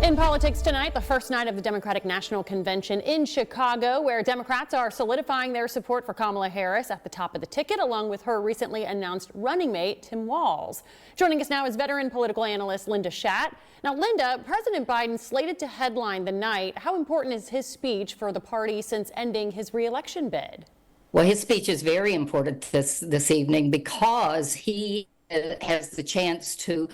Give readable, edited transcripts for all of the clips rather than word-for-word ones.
In politics tonight, the first night of the Democratic National Convention in Chicago, where Democrats are solidifying their support for Kamala Harris at the top of the ticket, along with her recently announced running mate, Tim Walz. Joining us now is veteran political analyst Linda Schacht. Now, Linda, President Biden slated to headline the night. How important is his speech for the party since ending his re-election bid? Well, his speech is very important this evening because he has the chance to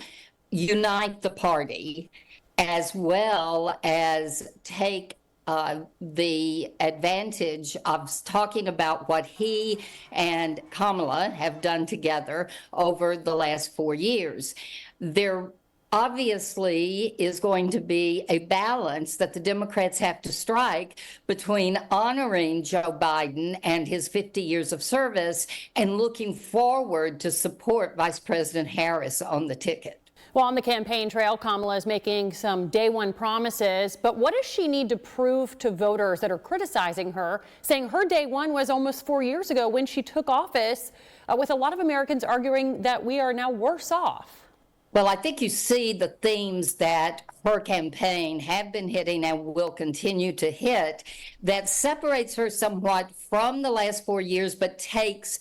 unite the party, as well as take the advantage of talking about what he and Kamala have done together over the last 4 years. There obviously is going to be a balance that the Democrats have to strike between honoring Joe Biden and his 50 years of service and looking forward to support Vice President Harris on the ticket. Well, on the campaign trail, Kamala is making some day one promises, but what does she need to prove to voters that are criticizing her, saying her day one was almost 4 years ago when she took office, with a lot of Americans arguing that we are now worse off? Well, I think you see the themes that her campaign have been hitting and will continue to hit that separates her somewhat from the last 4 years, but takes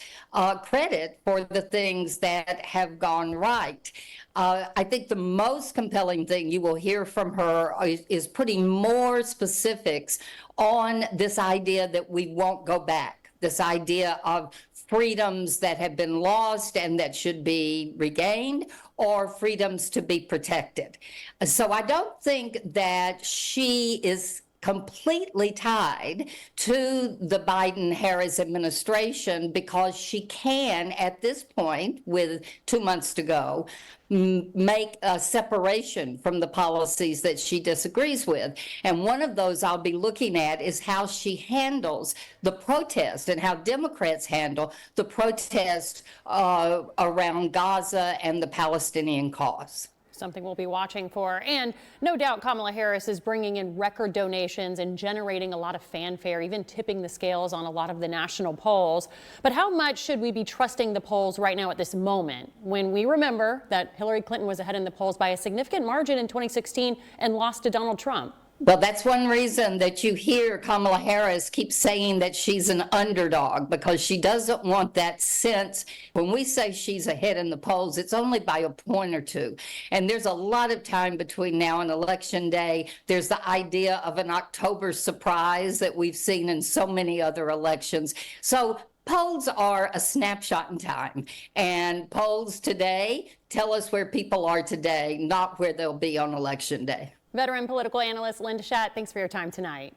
credit for the things that have gone right. I think the most compelling thing you will hear from her is putting more specifics on this idea that we won't go back, this idea of freedoms that have been lost and that should be regained, or freedoms to be protected. So I don't think that she is completely tied to the Biden-Harris administration, because she can, at this point, with 2 months to go, make a separation from the policies that she disagrees with. And one of those I'll be looking at is how she handles the protest and how Democrats handle the protest around Gaza and the Palestinian cause. Something we'll be watching for. And no doubt Kamala Harris is bringing in record donations and generating a lot of fanfare, even tipping the scales on a lot of the national polls. But how much should we be trusting the polls right now at this moment, when we remember that Hillary Clinton was ahead in the polls by a significant margin in 2016 and lost to Donald Trump? Well, that's one reason that you hear Kamala Harris keep saying that she's an underdog, because she doesn't want that sense. When we say she's ahead in the polls, it's only by a point or two. And there's a lot of time between now and Election Day. There's the idea of an October surprise that we've seen in so many other elections. So polls are a snapshot in time, and polls today tell us where people are today, not where they'll be on Election Day. Veteran political analyst Linda Schacht, thanks for your time tonight.